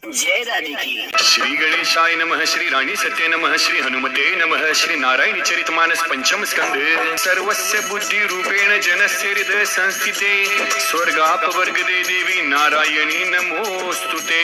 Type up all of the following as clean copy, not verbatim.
जय राधे की। श्री गणेशाय नमः, श्री रानी सत्य नमः, श्री हनुमते नमः, श्री नारायण चरितमानस पंचम स्कंद। सर्वस्य बुद्धि रूपेण जनस्य हृदय संस्थिते स्वर्गापवर्गदे देवी नारायणी नमोस्तुते।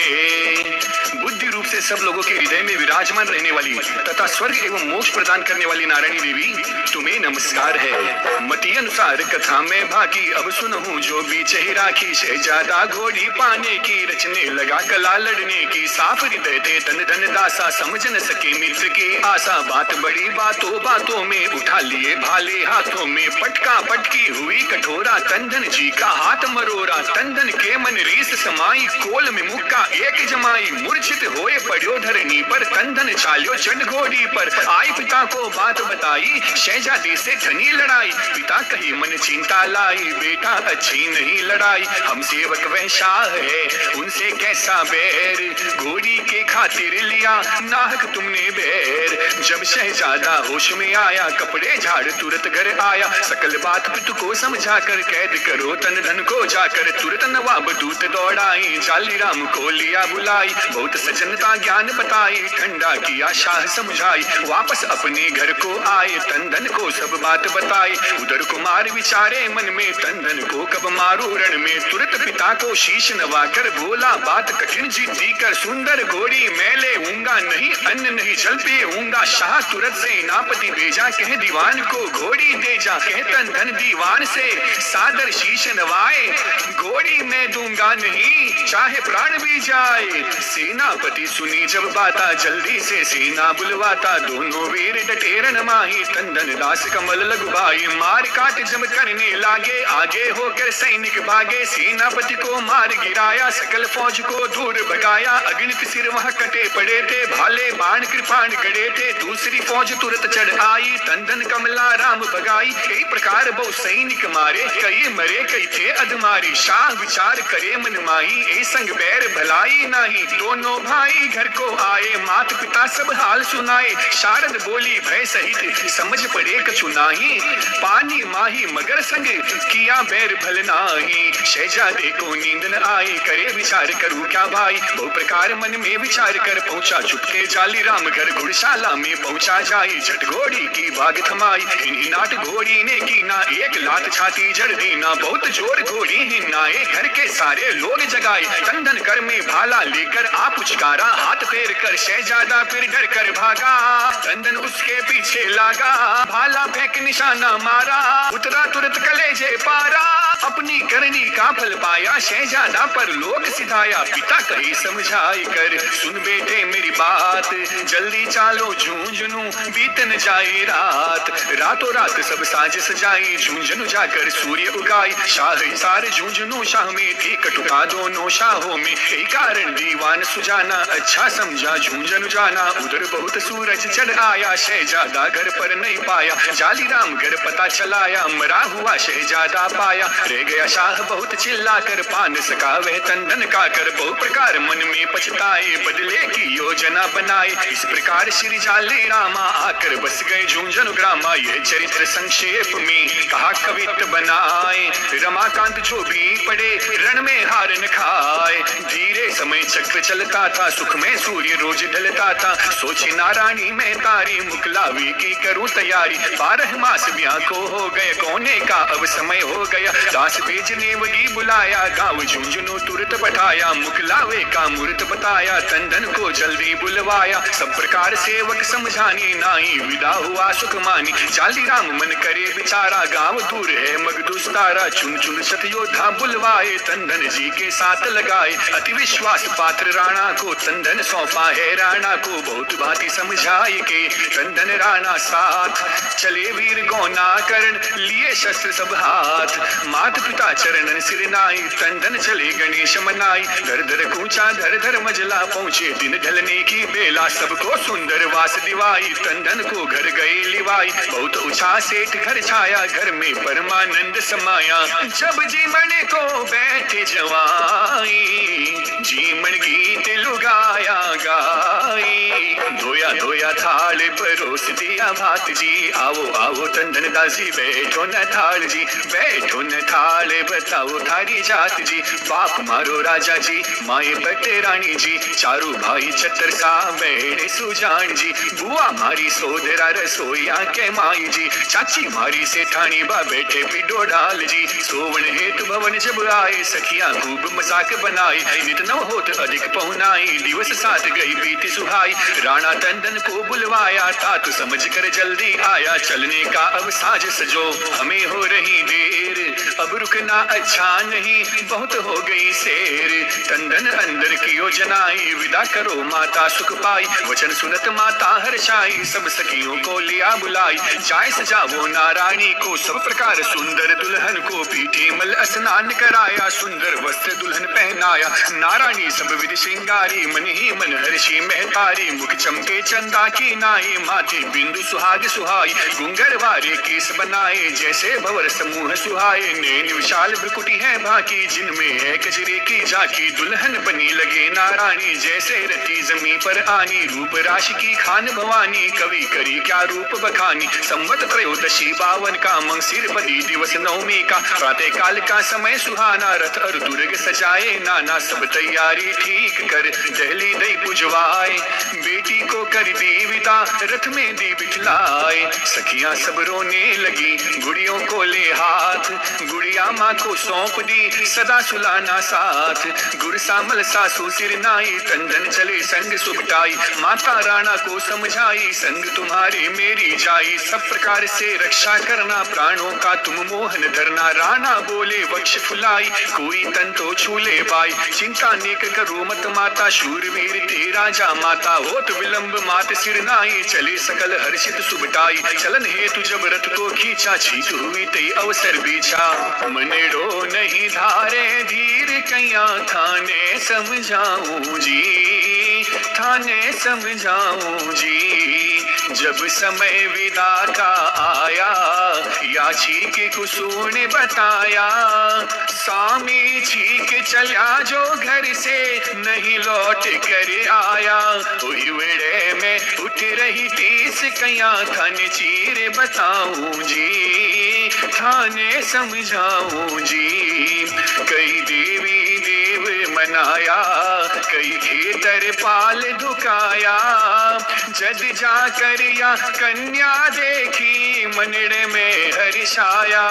बुद्धि रूप से सब लोगों के हृदय में विराजमान रहने वाली तथा स्वर्ग एवं मोक्ष प्रदान करने वाली नारायणी देवी तुम्हें नमस्कार है। मति अनुसार कथा में भागी अब सुनहूं जो बीच ही राखी। शहजादा घोड़ी पाने की रचने लगा कला लड़ने की। साफ हृदय थे तन धन दासा समझ न सके मित्र की आशा। बात बड़ी बातों बातों में उठा लिए भाले हाथों में। पटका पटकी हुई कठोरा तंदन जी का हाथ मरोरा। तंदन के मन रीस समाई कोल में मुक्का एक जमाई। मूर्छित होए पड़ो धरनी पर तंदन चाल्यो चढ़ घोड़ी पर। आई पिता को बात बताई शहजादी से घनी लड़ाई। पिता कही मन चिंता लाई बेटा अच्छी नहीं लड़ाई। हम सेवक वह शाह है उनसे कैसा बैर। घोड़ी के खातिर लिया नाहक तुमने बैर। जब शहजादा होश में आया कपड़े झाड़ तुरंत घर आया। सकल बात पितु को समझा कर कैद करो तन धन को जाकर। तुरंत नवाब दूत दौड़ाई जाली राम को लिया बुलाई। बहुत सजनता ज्ञान बताई ठंडा किया शाह समझाई। वापस अपने घर को आए तंदन को सब बात बताई। उधर कुमार विचारे मन में तंदन को कब मारू रण में। तुरंत पिता को शीश नवाकर बोला बात कठिन जिद्दी कर। सुंदर घोड़ी मैं ले ऊंगा नहीं अन्न नहीं जल पीऊंगा। शाह तुरंत सेनापति भेजा कह दीवान को घोड़ी दे जा। कह तंदन दीवान से सादर शीश नवाए। घोड़ी मैं दूंगा नहीं चाहे प्राण भी जाए। सेनापति सुनी जब बाता जल्दी से सेना बुलवाता। दोनों वीर डटे रण माही तंदन दास कमल लघु भाई। मार काट जम करने लागे आगे होकर सैनिक भागे। सेनापति को मार गिराया सकल फौज को दूर भगाया। अगणित सिर वहां कटे पड़े थे भाले बाण कृपाण गड़े थे। दूसरी फौज तुरंत चढ़ आई तंदन कमला राम भगाई। कई प्रकार बहु सैनिक मारे कई मरे कई थे अधमारी। शाह विचार करे मन माही ए संग बैर भलाई नाही। दोनों भाई घर को आए मात पिता सब हाल सुनाए। शारद बोली भय सहित समझ पड़े कछु नाही। पानी माही मगर संग किया बैर भल नाही। शहजादे को नींद न आई करे विचार करूं क्या भाई। बहु प्रकार मन में विचार कर पहुंचा चुपके जाली राम घर। घुड़शाला में पहुंचा जाई झट घोड़ी की बाग थमाई। इन्हीं नाट घोड़ी ने की ना एक लात छाती जड़ दी ना। बहुत जोर घोड़ी हिन्नाए घर के सारे लोग जगाए। तंदन कर में भाला लेकर आप उचकारा हाथ फेर कर। शहजादा फिर डर कर भागा तंदन उसके पीछे लागा। भाला फेंक निशाना मारा उतरा तुरंत कलेजे पारा। अपनी करनी का फल पाया शहजादा पर लोग सिधाया। पिता कही समझाई कर सुन बेटे मेरी बात। जल्दी चालो झुंझुनू बीत न जाए रात। रातों रात सब साज सजाई झुंझुनू जाकर सूर्य उगाई। शाह सार झुंझुनू शाह में थी कटुता दोनों शाहों में। यही कारण दीवान सुजाना अच्छा समझा झुंझुनू जाना। उधर बहुत सूरज चढ़ आया शहजादा घर पर नहीं पाया। जाली राम घर पता चलाया मरा हुआ शहजादा पाया। रह गया शाह बहुत चिल्ला कर पान सका वह तंदन का कर। बहु प्रकार मन में पछताए बदले की योजना बनाए। इस प्रकार श्री जाली रामा आकर बस गए झुंझुनू ग्रामा। यह चरित्र संक्षेप में कहा कवित्व बनाए। रमाकांत जो भी पड़े रण में हार न खाए। धीरे समय चक्र चलता था सुख में सूर्य रोज ढलता था। सोचे नारायणी में तारी मुकलावी की करूं तैयारी। 12 मास ब्याह को हो गए कोने का अब समय हो गया। दास भेजने वही बुलाया गाँव झुंझुनू तुरंत बैठाया। मुकलावे का मुहूर्त बताया तंदन को जल्दी बुलवाया। सब प्रकार सेवक समझाने नाई विदा हुआ सुख मानी। जाली राम मन करे बिचारा गाँव दूर है मगदुस्तारा। चुन चुन सत योद्धा बुलवाए तंदन जी के साथ लगाए। अति विश्वास पात्र राणा को तंदन सौंपा है राणा को। बहुत बातें समझाई के तंदन राणा साथ चले वीर गौना करण लिए शस्त्र सब हाथ। मात पिता चरणन सिर नाई तंदन चले गणेश मनाई। धर धर कूचा धर धर मजला पहुंचे दिन ढलने की बेला। सबको सुंदर वास दिवाई तंदन को घर गए लिवाई। बहुत ऊंचा सेठ घर छाया घर में परमानंद समाया। जब जीमण को बैठे जवाई जीमण गीत लुगाया गाई। धोया धोया थाल परोस दिया भात जी। आओ आओ तंदन दासी बैठो न थाल जी बैठो न थाल थाल बताओ थारी जात जी। बाप मारो राजा जी, माए बटे रानी जी, चारू भाई छतर सा बेड़े सुजान जी। बुआ मारी सोदरा रसोईया के माई जी, चाची मारी सेठानी बा बैठे पिडो डाल जी। सोवन हेतु भवन जब आए, सखियां खूब मजाक बनाई, नित नव होत अधिक पहुनाई, दिवस साथ गई बीती सुहाई। राणा टंडन को बुलवाया, तात समझ कर जल्दी आया, चलने का अब साज सजो हमें हो रही देर, अब रुकना अच्छा नहीं बहुत हो गई शेर। टंडन अंदर की योजनाई, विदा करो माता सुख पाई, वचन सुनत माता हर्षाई, सब सखियों को लिया बुलाई। जाय सजावो नारायणी को, सब प्रकार सुंदर दुल्हन को, पीठे मल स्नान कराया, सुंदर वस्त्र दुल्हन पहनाया। नारायणी सब विधि श्रृंगारी, मन ही मन हर्षी महतारी, मुख चमके चंदा की नाई, माथे बिंदु सुहाग सुहाई। गुंगर वारे केस बनाए, जैसे भवर समूह सुहाए, नैन विशाल भ्रुकुटी है बाकी, जिनमें है कजरे की झांकी। दुल्हन बनी लगे नारायणी, जैसे रति जमी पर आनी, रूप राशि की खान भवानी, कवि करी क्या रूप बखानी। संवत त्रयोदशी 52 का, मंगसिर बदी दिवस नवमी का, प्रातः काल का समय सुहाना, रथ और दुर्ग सजाए नाना, सब तैयारी ठीक कर दहली दई पुजवाए। बेटी को कर दी विदा, रथ में दी बिठलाए, सखियां सब रोने लगी, गुड़ियों को ले हाथ, गुड़िया माँ को सौंप दी, सदा सुलाना साथ। गुर सामल सासू सिर नाई, टंडन चले संग सुबटाई, माता राणा को समझाई, संग तुम्हारे मेरी जाई, सब प्रकार से रक्षा करना, प्राणों का तुम मोहन धरना। राणा बोले वक्ष फुलाई, कोई तन तो छूले बाई, चिंता नेक करो मत माता, शूरवीर ते राजा माता, होत विलंब मात सिर नाई, चले सकल हर्षित सुबटाई। चलन हेतु जब रथ को खींचा, छीक हुई तई अवसर बीछा, मनेड़ो नहीं धारे धीर कैया, थाने समझाऊं जी, थाने समझाऊं जी। जब समय विदा का आया, याची के कुसुम ने बताया, स्वामी छीक चला जो घर से, नहीं लौट कर आया। वेड़े में उठ रही तीस कैया, थाने चीर बताऊं जी, थाने समझाऊं जी। कई देवी देव मनाया, कई खेतर पाल दुकाया, जद जाकर या कन्या देखी, मनड़ में हर्षाया।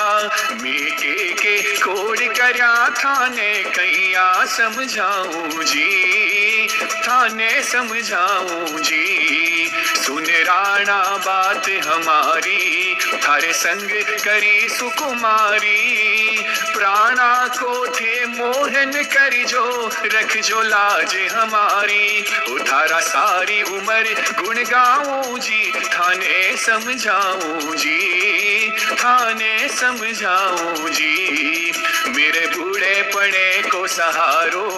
बेटे के कोड़ करया, थाने कैया समझाऊं जी, थाने समझाऊं जी। सुन राणा बात हमारी, थारे संग करी सुकुमारी, प्राणा को थे मोहन कर जो, रख जो लाज हमारी। उठारा सारी उम्र गुण गाऊं जी, थाने समझाऊं जी, थाने समझाऊं जी। मेरे बूढ़े पड़े को सहारो,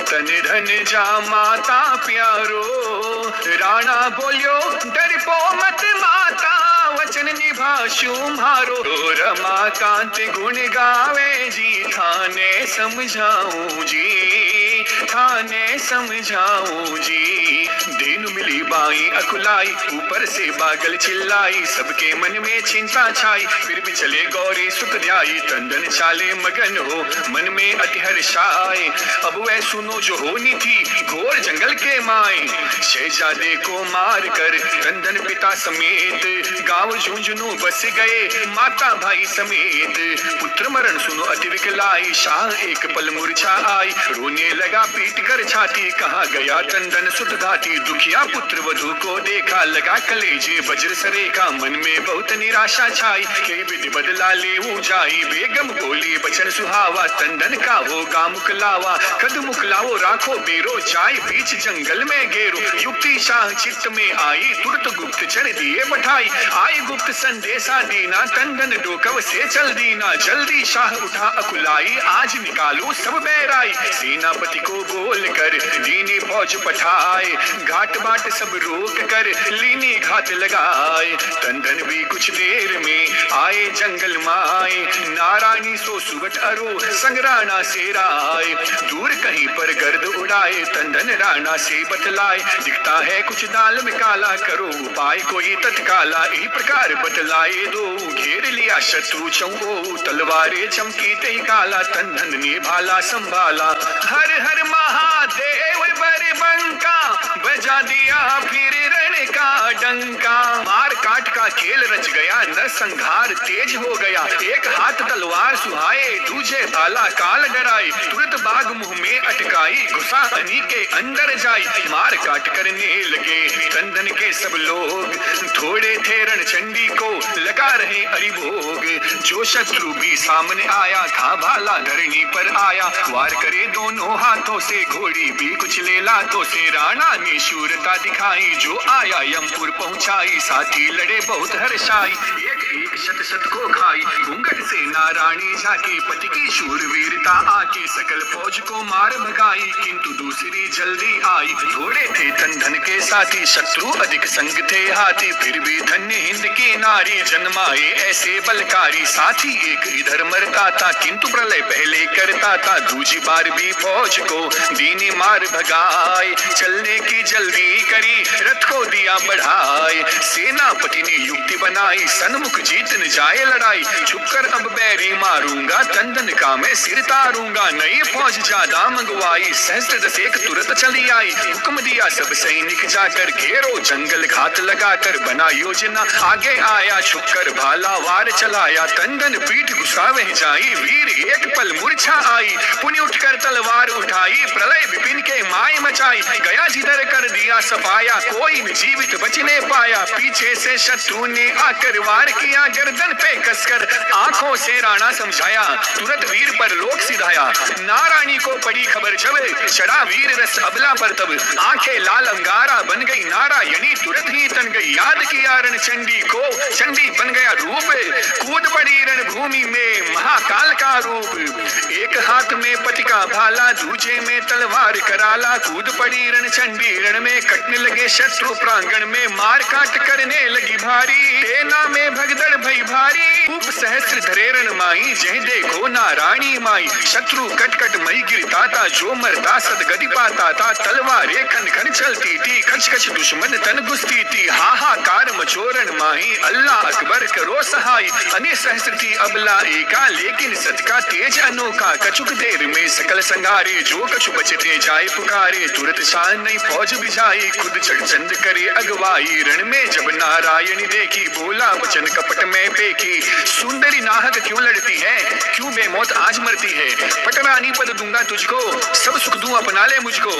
तन धन जा माता प्यारो। राणा बोलियो डरपो मत माता, वचन निभाशु मारो। रमाकांत गुण गावे जी, थाने समझाऊं जी, थाने समझाऊं जी। दिन मिली बाई अकुलाई, ऊपर से बागल चिल्लाई, सबके मन में चिंता छाई, फिर भी चले गौरी सुख ध्याई। टंडन चाले मगन हो, मन में अति हर्षाए, अब वह सुनो जो होनी थी घोर जंगल के माए। शहजादे को मार कर टंडन पिता समेत, गांव झुंझुनू बस गए माता भाई समेत। पुत्र मरण सुनो अति विकलाई, शाह एक पल मूर्छा आई, रोने लगा पीट कर छाती, कहाँ गया टंडन सुत घाटी। दुखिया पुत्र वधू को देखा, लगा कलेजे वज्र सरेखा, मन में बहुत निराशा छाई, के विधि बदला ले जाई। बेगम बोली बचन सुहावा, टंडन का होगा मुकलावा, कद मुकलावो राखो बेरो, जाय बीच जंगल में घेरो। युक्ति शाह चित्त में आई, तुरत गुप्त चर दिए बढ़ाई, आई गुप्त संदेशा दीना, टंडन डोकव से चल दीना। जल्दी शाह उठा अकुलाई, आज निकालो सब बैराई। सेनापति को बोल कर दीनी फौज पठाए, घाट बाट सब रोक कर लीनी घात लगाए। तंदन भी कुछ देर में आए जंगल माए, नारायणी सो सुबट अरो संग राणा से राय। दूर कहीं पर गर्द उड़ाए, तंदन राणा से बतलाए, दिखता है कुछ दाल में काला, करो उपाय कोई तत्काला। इस प्रकार बतलाए दो, घेर लिया शत्रु चौको, तलवारें चमकी ते काला, तंदन ने भाला संभाला। हर हर महादेव बरबंका, बजा दिया फिर रण का डंका। मार काट का खेल रच गया, न संघार तेज हो गया। एक हाथ तलवार सुहाए, दूजे भाला काल डराए। तुरंत बाग मुंह में अटकाई, घुसा अनी के अंदर जाई। मार काट करने लगे तंदन के सब लोग, थोड़े थे रणचंडी को लगा रहे अरिभोग। जो शत्रु भी सामने आया था, भाला धरनी पर आया। वार करे दोनों हाथों से, घोड़ी भी कुछ ले लातों से। राणा ने शूरता दिखाई, जो आया यमपुर पहुंचाई। साथी लड़े बहुत हर्षाई, एक एक शत शत को खाई। घूंघट से नारायणी झाके, पति की शूरवीरता आके। सकल फौज को मार भगाई, किंतु दूसरी जल्दी आई। थोड़े थे तंदन के साथी, शत्रु अधिक संग थे हाथी। फिर भी धन्य हिंद की नारी, जन्माए ऐसे बलकारी। साथी एक इधर मरता था, किंतु प्रलय पहले करता था। दूजी बार भी फौज को दीनी मार भगाए। चलने की जल्दी करी, रथ को दिया बढ़ाए। सेनापति ने युक्ति बनाई, सन्मुख जीत न जाए लड़ाई। छुपकर अब बैरी मारूंगा, तंदन का मैं सिर तारूंगा। नई फौज ज्यादा मंगवाई, सहस्त्र दस एक तुरंत चली आई। हुक्म दिया सब सैनिक जाकर, घेरो जंगल घात लगाकर। बना योजना आगे आया, छुपकर भाला वार चलाया। तंदन पीठ घुसावे जाई, वीर एक पल मूर्छा आई। पुण्य उठकर तलवार उठाई, प्रलय विपिन के माय मचाई। गया जिधर कर दिया सफाया, कोई न जीवित बचने पाया। पीछे से शत्रु ने आकर वार किया, गर्दन पे कसकर आंखों से राणा समझाया। तुरंत वीर पर लोक सिधाया, नारायणी को पड़ी खबर जब। चढ़ा वीर रस अबला पर तब, आंखें लाल अंगारा बन गई। नारायणी तुरंत ही तन गई, याद किया रणचंडी को। चंडी बन गया रूप, कूद पड़ी रण भूमि में महाकाल का रूप। एक हाथ में पति का भाला, दूजे में तलवार कराला। कूद पड़ी रणचंडी रण में, कटने लगे शत्रु प्रांगण में। मार काट करने लगी भारी, सेना में भगदड़ भई भारी। उप सहस्त्र धरे रण माई, जय देखो नारायणी माई। शत्रु कट कट मई गिरता था, जो मरता सदगति पाता था। तलवारें खन खन चलती थी, खच खच दुश्मन तन घुसती थी। हाहाकार मचोरण माही, अल्लाह अकबर करो सहाय। अने सहस्त्र थी अबला एका, लेकिन सत का तेज अनोखा। कछुक देर में सकल संगारे, जो कछु बचते जाए पुकारे। तुरंत शान नई फौज बिछाई, खुद चढ़ चंद करे अगवाई। रण में जब नारायणी देखी, बोला वचन कपट में फेंकी। सुंदरी नाहक क्यों लड़ती है, क्यों बेमौत आज मरती है। पटरानी पद दूंगा तुझको, सब सुख दूं अपना ले मुझको।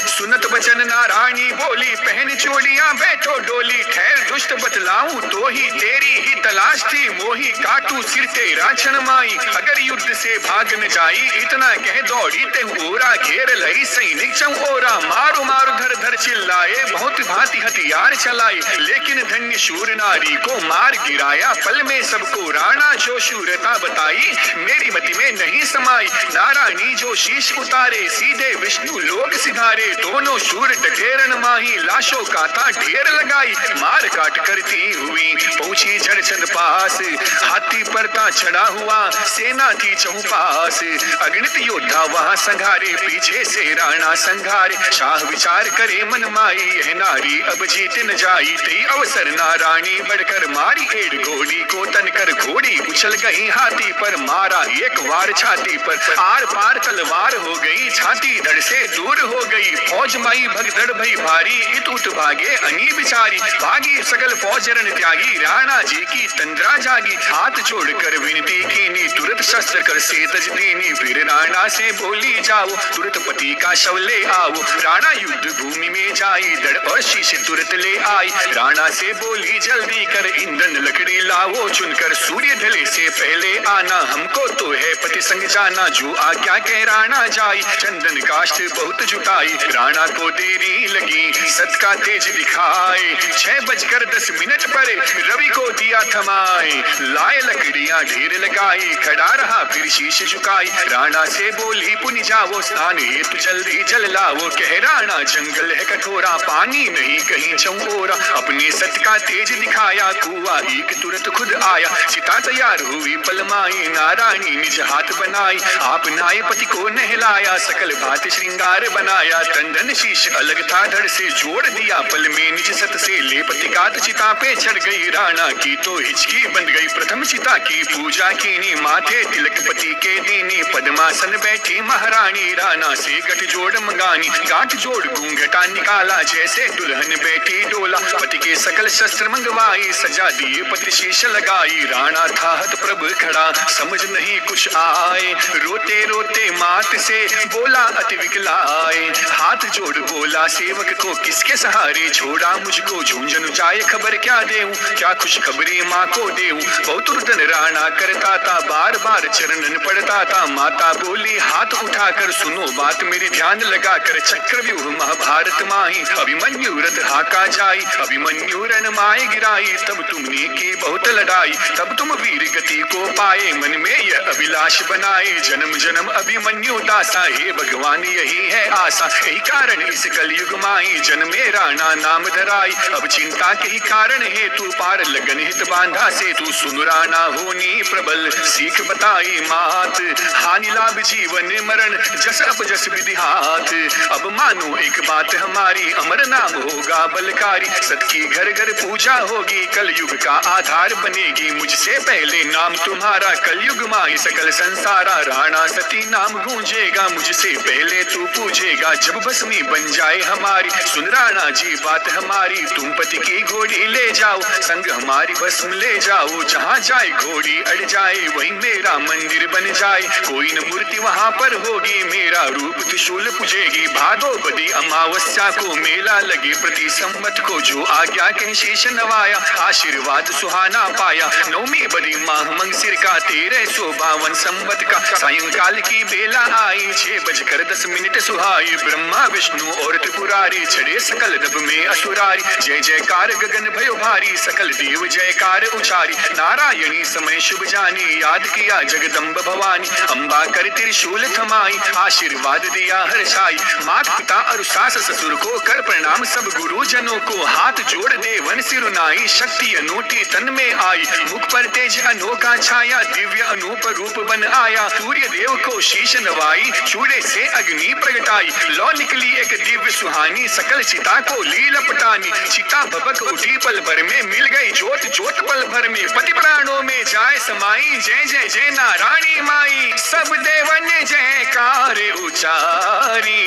सुनत वचन नारायणी बोली, पहन चोलियां बैठो डोली। ठहर दुष्ट बतलाऊं तो ही, तेरी ही तलाश थी मोही। काटू सिर तेरा क्षण माई, अगर युद्ध से भाग न जाई। इतना कह दौड़ी ते ओरा, घेर लई सैनिक चौरा। मारो मारो धर धर चिल्लाए, बहुत भांति हथियार चलाए। लेकिन धन्य शूर नारी को मार गिराया, पल में सबको राणा। जो शूरता बताई, मेरी मति में नहीं समाई। नारायणी जो शीश उतारे, सीधे विष्णु लोक सिधारे। दोनों शूर डटे रण माही, लाशों का था ढेर लगाई। मार काट करती हुई पहुंची झड़चंद पास, हाथी पर ता चढ़ा हुआ सेना थी चौपास। अगणित योद्धा वहां संघारे, पीछे से राणा संघारे। शाह विचार करे मन माई, यह नारी अब जीत न जाई। ते अवसर नारायणी बढ़कर मारी, एड़ घोड़ी को तनकर। घोड़ी उछल गई हाथी पर, मारा एक वार छाती पर। आर पार तलवार हो गई, छाती धड़ से दूर हो गई। फौज माई भगदड़ भई भारी, इत उत भागे अनी बिचारी। भागी सकल फौज रण त्यागी, राणा जी की तंद्रा जागी। हाथ जोड़कर विनती कीनी, तुरंत शस्त्र कर से तज दीनी। फिर राणा से बोली जाओ, तुरंत पति का शव ले आओ। राणा युद्ध भूमि में जाई, धड़ और शीश से तुरंत ले आई। राणा से बोली जल्दी कर ईंधन लकड़ी लाओ चुनकर, सूर्य ढले से पहले आना हमको तो है पति संग जाना। जो आज्ञा कह राणा जाई, चंदन काष्ठ बहुत जुटाई। राणा को देरी लगी सत का तेज दिखाए, 6:10 पर रवि को दिया थमाए। लाए लकड़ियां ढेर लगाई, खड़ा रहा फिर शीश झुकाई। राणा से बोली पुनि जाओ स्नान हेतु जल्दी जल लाओ। कह राणा जंगल है कठोरा, पानी नहीं कहीं चौरा। अपने सत का तेज दिखाया, कुआ एक तुरंत खुद आया। चिता तैयार हुई पलमाई, नारायणी निज हाथ बनाई। आप नाय पति को नहलाया, सकल भात श्रृंगार बनाया। तंदन शीश अलग था धड़ से, जोड़ दिया पल में निज सत से। ले पतिकात चिता पे चढ़ गई, राणा की तो हिचकी बंध गई। प्रथम चिता की पूजा कीनी, माथे तिलक पति के दीनी। पद्मासन बैठी महारानी, राणा से गठ जोड़ मंगानी। गांठ जोड़ घूंघटा निकाला, जैसे दुल्हन बैठी डोला। पति के सकल शस्त्र मंगवाई, सजा दिए पति शीश लगाई। राणा था हत प्रभ खड़ा, समझ नहीं कुछ आए। रोते रोते मात से बोला अति विकलाए। हाथ जोड़ बोला सेवक को, किसके सहारे छोड़ा मुझको। झुंझुन जाए खबर क्या देऊं, क्या खुश खबरी माँ को देऊं। बहुत रुदन राणा करता था, बार बार चरणन पड़ता था। माता बोली हाथ उठाकर सुनो बात मेरी, ध्यान लगाकर। चक्रव्यूह महाभारत माही, अभिमन्यु रथ हाका जाई। अभिमन्यु रण माए गिराई, तब तुमने की बहुत लड़ाई। तब तुम वीर गति को पाए, मन में यह अभिलाष बनाए। जन्म जन्म अभिमन्यु दासा, हे भगवान यही है आशा। यही कारण इस कलयुग माई, जन्मे राणा नाम धराई। अब चिंता के ही कारण है तू, पार लगन हित बांधा से तू। सुन राणा होनी प्रबल, सीख बताई मात। हानि लाभ जीवन मरण, जस अपजस विधि हाथ। अब मानो एक बात हमारी, अमर नाम होगा बलकारी। सत की घर घर पूजा होगी, कलयुग का आधार बनेगी। मुझसे पहले नाम तुम्हारा, कलयुग माई सकल संसारा। राणा सती नाम गूंजेगा, मुझसे पहले तू पूजेगा। जब भस्मी बन जाए हमारी, सुन राणा जी बात हमारी। तुम पति की घोड़ी ले जाओ, संग हमारी भस्म ले जाओ। जहाँ जाए घोड़ी अड़ जाए, वही मेरा मंदिर बन जाए। कोई न मूर्ति वहाँ पर होगी, मेरा रूप त्रिशूल पूजेगी। भादो बदी अमावस्या को मेला लगे प्रति संवत को। जो आज्ञा कहीं शीश नवाया, आशीर्वाद सुहाना पाया। नवमी बदी माह मंगसिर का, 1352 संवत का। सायंकाल की बेला आई, 6:10 सुहाई। ब्रह्मा विष्णु और त्रिपुरारी, चढ़े सकल दब में असुरारी। जय जयकार गगन भयो भारी, सकल देव जयकार उचारी। नारायणी समय शुभ जानी, याद किया जगदम्ब भवानी। अम्बा कर त्रिशूल थमाई, आशीर्वाद दिया हर्षाई। मात पिता और सास ससुर को कर प्रणाम, सब गुरुजनों को हाथ जोड़ दे वन सिरुनाई। शक्ति अनूठी तन में आई, मुख पर तेज अनोखा छाया। दिव्य अनूप रूप बन आया, सूर्य देव को शीश नवाई। चूड़े से अग्नि प्रगटाई, लौ निकली एक दिव्य सुहानी। सकल चिता को ली लपटानी, चिता भबक उठी पल भर में। मिल गई जोत जोत पल भर में, पति प्राणों में जाए समाई। जय जय जय नारायणी माई, सब देवन जयकार उचारी।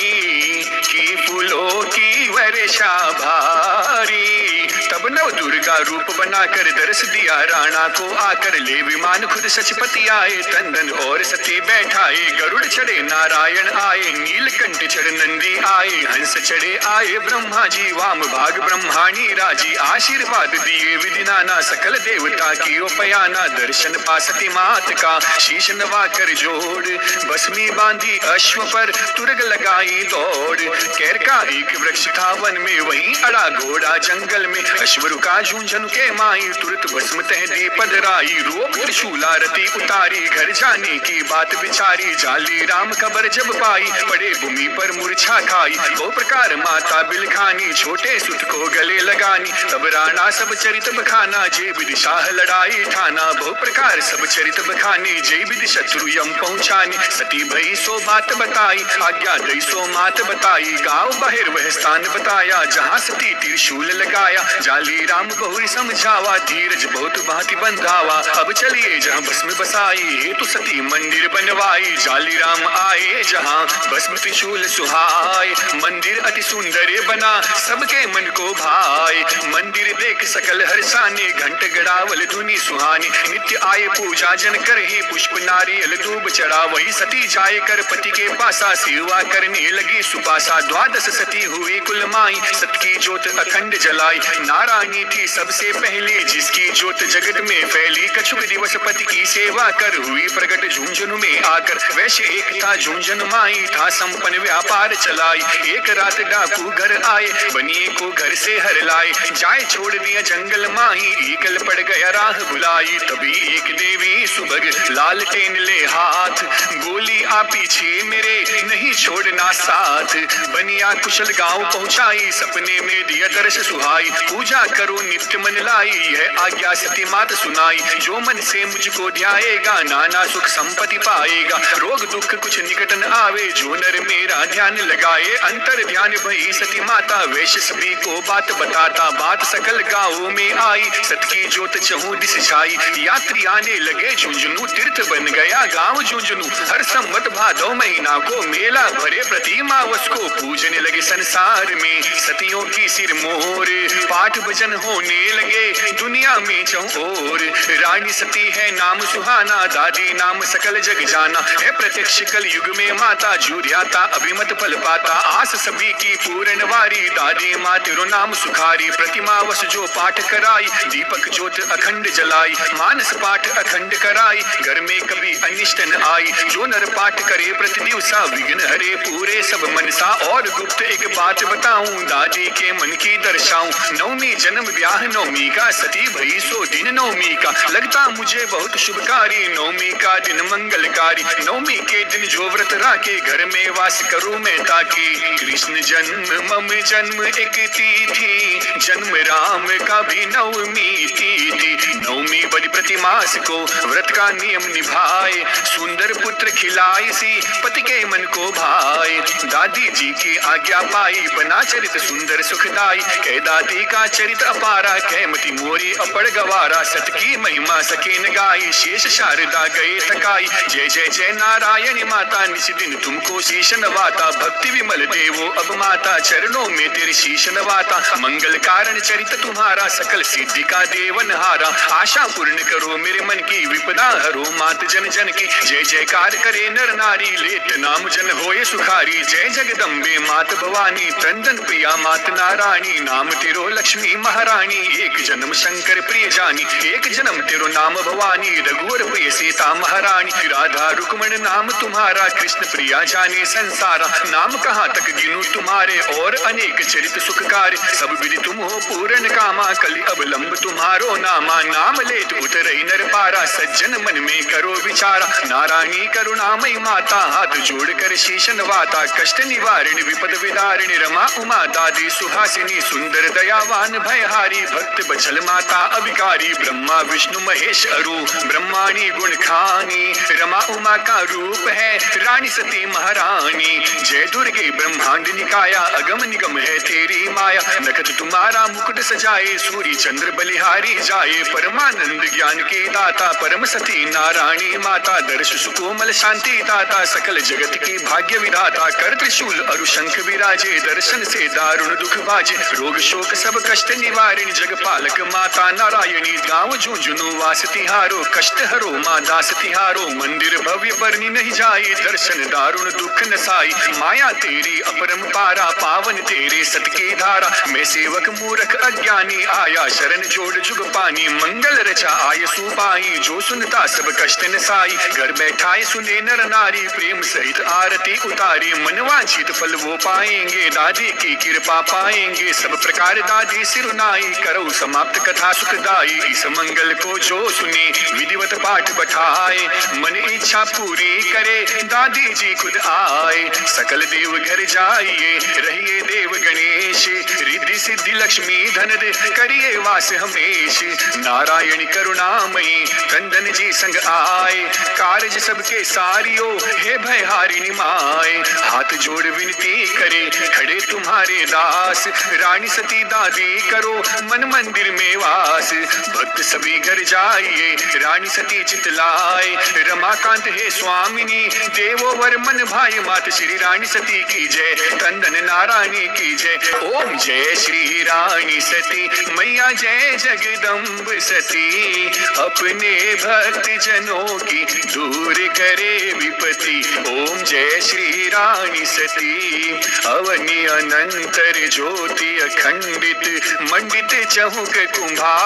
की फूलों की वर्षा भारी, तब नव दुर्गा रूप बनाकर दर्श दिया राणा को आकर। ले विमान खुद सचपति आए, तंदन और सती बैठाए। गरुड़ चढ़े नारायण आए, नीलकंठ चढ़ नंदी आए। हंस चढ़े आए ब्रह्मा जी, वाम भाग ब्रह्माणी राजी। आशीर्वाद दिए विधि नाना, सकल देवता की उपयाना। दर्शन पा सती मात का, शीश नवा कर जोड़। भस्मी बांधी अश्व पर, तुरग लगाई दौड़। कैर का एक वृक्ष था वन में, वहीं अड़ा घोड़ा जंगल में। अश्व रुका झुंझुन के माई, तुरंत भस्म तह दी पधराई। रोप त्रिशूला रति उतारी, घर जाने की बात विचारी। जाली राम खबर जब पाई, पड़े भूमि पर मूर्छा खाई। बहु प्रकार माता बिलखानी, छोटे सुत को गले लगानी। तब राणा सब चरित बखाना, जय विधि शाह लड़ाई ठाना। बहु प्रकार सब चरित बखानी, जय विधि शत्रु यम पहुँचानी। सती भई सो बात बताई, आज्ञा दई सो मात बताई। गाँव बाहर वह स्थान बताया, जहाँ सती त्रिशूल लगाया। जाली राम बहुरी समझावा, धीरज बहुत भांति बंधावा। अब चलिए जहाँ भस्म बसाई, हेतु सती मंदिर बनवाई। जाली राम आए जहाँ भस्म त्रिशूल सुहाय, मंदिर अति सुंदर बना सबके मन को भाई। मंदिर देख सकल हर्षाने, घंट गड़ावल धुनी सुहानी। नित्य आए पूजा जन कर ही, पुष्प नारियल दूब चढ़ा। वही सती जाए कर पति के पासा, सेवा करने लगी सुपासा। द्वादश सती हुई कुल माई, सत की ज्योत अखंड जलाई। नारायणी थी सबसे पहले, जिसकी ज्योत जगत में फैली। कछुक दिवस पति की सेवा कर, हुई प्रकट झुंझुन में आकर। वैश्य एक था झुंझुन माई, था संपन्न व्यापार चलाई। एक रात डाकू घर आए, बनिए को घर से हर लाए। जाए छोड़ दिया जंगल माही, एकल पड़ गया राह बुलाई। तभी एक देवी सुबह लालटेन ले हाथ, बोली आ पीछे मेरे नहीं छोड़ना साथ। बनिया कुशल गांव पहुंचाई, सपने में दिया दर्श सुहाई। पूजा करो नित्य मन लाई, यह आज्ञा सती मात सुनाई। जो मन से मुझको ध्याएगा, नाना सुख संपत्ति पाएगा। रोग दुख कुछ निकट न आवे, जो नर मेरा ध्यान लगाए। अंतर ध्यान भई सती माता, वैश्य सभी को बात बताता। बात सकल गाँव में आई, सत की ज्योत चहु दिस छाई। यात्री आने लगे झुंझुनू, तीर्थ बन गया गांव झुंझुनू। हर संवत भादौ महीना को मेला भरे, प्रतिमा उसको पूजने लगे संसार में। सतियों की सिर मोर, पाठ भजन होने लगे दुनिया में चौर। रानी सती है नाम सुहाना, दादी नाम सकल जग जाना। है प्रत्यक्ष कल युग में माता, झूरियाता अभिमत फल पाता। आस सभी की पूर्ण वारी, दादी माँ तेरो नाम सुखारी। प्रतिमा वस जो पाठ कराई, दीपक ज्योत अखंड जलाई। मानस पाठ अखंड कराई, घर में कभी अनिष्ट न आई। जो नर पाठ करे प्रति दिवसा, विघ्न हरे पूरे सब मनसा। और गुप्त एक बात बताऊं, दादी के मन की दर्शाऊं। नवमी जन्म ब्याह नवमी का, सती भई सो दिन नवमी का। लगता मुझे बहुत शुभकारी, नवमी का दिन मंगलकारी। नवमी के दिन जो व्रत राखे, घर में वास करूं मैं ताकि। कृष्ण जन्म मम जन्म एक तिथि, जन्म राम का भी नवमी तिथि। नवमी बड़ी प्रतिमास को व्रत का नियम निभाए। सुंदर पुत्र खिलाई सी, पति के मन को भाई। दादी जी की आज्ञा पाई, बना चरित सुंदर सुखदाई। कह दादी का चरित अपारा, कह मति मोरी अपड़ गवारा। सत की महिमा सकेन गाई, शेष शारदा गए थकाई। जय जय जय नारायणी माता, निस दिन तुमको शीश नवाता। भक्ति विमल देवो अब माता, चरणों में तेरे शीश नवाता। मंगल कारण चरित तुम्हारा, सकल सिद्धि का देवन हारा। आशा पूर्ण करो मेरे मन की, विपदा हरो मात जन जन की। जय जयकार करे नर नारी, लेत नाम जन होए सुखारी। जय जगदम्बे मात भवानी, तंदन प्रिया मात नारायणी। नाम तेरो लक्ष्मी महारानी, एक जन्म शंकर प्रिय जानी। एक जन्म तेरो नाम भवानी, रघुवर प्रिय सीता महारानी। राधा रुक्मण नाम तुम्हारा, कृष्ण प्रिया जाने संसारा। नाम कहाँ तक गिनूं तुम्हारे, और अनेक चरित सुखकारी। सब विधि तुम हो पूर्ण कामा, कलि अवलंब तुम्हारो नामा। नाम लेत उतरई नर पारा, सज्जन मन में करो विचारा। नारायणी करुणामयी माता, हाथ जोड़ कर शीश नवाता। कष्ट निवारिणी विपद विदारिणी, रमा उमा दादी सुहासिनी। सुंदर दयावान भयहारी, भक्त बचल माता अभिकारी। ब्रह्मा विष्णु महेश अरु, ब्रह्माणी गुण खानी। रमा उमा का रूप है रानी सती महारानी। जय दुर्गे ब्रह्मांड निकाया, अगम निगम है तेरी माया। नखत तुम्हारा मुकुट सजाए, सूर्य चंद्र बलिहारी जाए। परमानंद ज्ञान के दाता, परम सती नारायणी माता। दर्श सुकोमल शांति दाता, सकल जगत की भाग्य विधाता। कर त्रिशूल अरु शंख विराजे, दर्शन से दारुण दुख भाजे। रोग शोक सब कष्ट निवारिणी, जग पालक माता नारायणी। गाँव झुंझुनू वास तिहारो, कष्ट हरो माँ दास तिहारो। मंदिर भव्य बरनी नहीं जाई, दर्शन दारुण दुख नसाई। माया तेरी अपरम पारा, पावन तेरे सत की धारा। मैं सेवक मूर्ख अज्ञानी, आया शरण जोड़ जुग पानी। मंगल रचा आय सुपाई, जो सुनता सब कष्ट नसाई। घर बैठाए सुने नर नारी, प्रेम सहित आरती उतारी। मनवांछित फल वो पाएंगे, दादी की कृपा पाएंगे। सब प्रकार दादी सिरुनाई, करो समाप्त कथा सुखदाई। इस मंगल को जो सुने, विधिवत पाठ बैठाए। मन इच्छा पूरी करे, दादी जी खुद आए। सकल देव घर जाइए, रहिए देव गणेश। रिद्धि सिद्धि लक्ष्मी धन दे करिए वास हमेश। नारायण करुणामयी कंदन जी संग आए, कारज सबके सारियो हे भयहारिणी माए। हाथ जोड़ विनती करे खड़े तुम्हारे दास, रानी सती दादी करो मन मंदिर में वास। भक्त सभी घर जाइए रानी सती चितलाए, रमाकांत हे स्वामिनी देवो वर मन भाई। मात श्री रानी सती की जय, कंदन नारायणी की जय। ओम जय श्री रानी सती मैया जय जगदम्ब सती, अपने भक्त जनों की दूर करे विपत्ति। ओम जय श्री रानी सती, अवनि अनंतर ज्योति अखंडित मंडित चहुक कुंभा,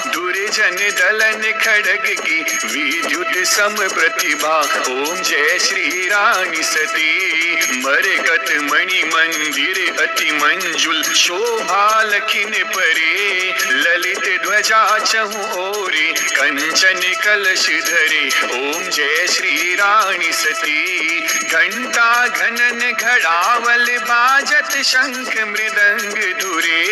दुर्जन दलन खड़ग की विद्युत सम प्रतिभा। ओम जय श्री रानी सती, मरकत मणि मंदिर अति मंजुल शोभा लखिन परे, ललित ध्वजा चहु ओरे कंचन कलश धरे। ओम जय श्री रानी सती, घंटा घनन घड़ावल बाजत शंख मृदंग धुरे,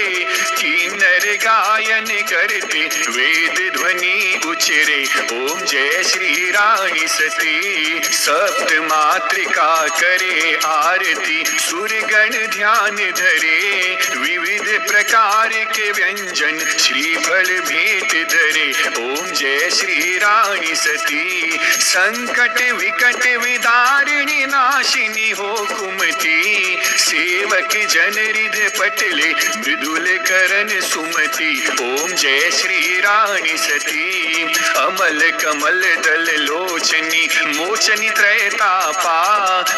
किन्नर गायन करते वेद ध्वनि उचरे। ओम जय श्री रानी सती, सप्त मातृका करे आरती सूर्यगण ध्यान धरे, विविध प्रकार के व्यंजन श्रीफल भेंट धरे। ओम जय श्री रानी सती, संकट विकट विदारिणी नाशिनी हो कुमति, सेवक जन हृदय पटले मृदुल करण सुमति। ओम जय श्री रानी सती, अमल कमल दल लोचनी मोचनी त्रयतापा,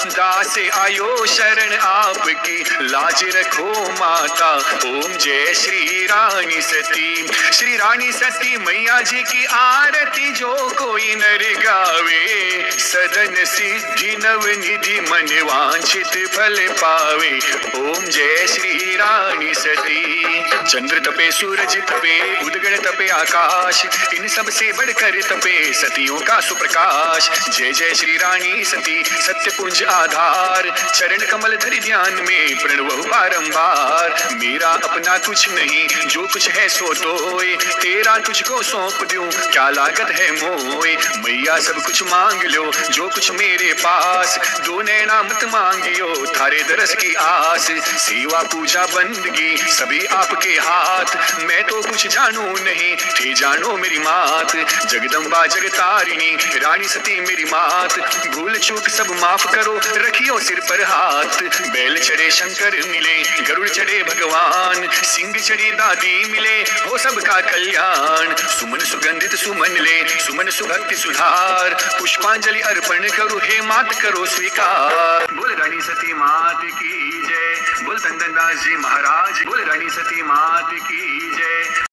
दास आयो शरण आपकी लाज रखो माता। ओम जय श्री रानी सती, श्री रानी सती मैया जी की आरती जो कोई नर गावे, सदन सिद्धि नवनिधि मन वांछित फल पावे। ओम जय श्री रानी सती, चंद्र तपे सूरज तपे उदगण तपे आकाश, इन सब से बढ़कर तपे सतियों का सुप्रकाश। जय जय श्री रानी सती सत्य पुंज आधार, चरण कमल धरि ध्यान में प्रणव बारंबार। मेरा अपना कुछ नहीं जो कुछ है सो तोय, तेरा तुझको सौंप दूं क्या लागत है मोय। मैया सब कुछ मांग लो जो कुछ मेरे पास, दो नैना मत मांगियो थारे दरस की आस। सेवा पूजा बंदगी सभी आपके हाथ, मैं तो कुछ जानू नहीं थे जानो मेरी मात। जगदम्बा जगतारिणी रानी सती मेरी मात, भूल चूक सब माफ करो रखियो सिर पर हाथ। बैल चढ़े शंकर मिले गरुड़ चढ़े भगवान, सिंह चढ़ी दादी मिले हो सबका कल्याण। सुमन सुगंधित सुमन ले सुमन सुभक्ति सुधार, पुष्पांजलि अर्पण करो हे मात करो स्वीकार। बोल रानी सती मात की जय, बोल चंदन दास जी महाराज, बोल रानी सती मात की जय।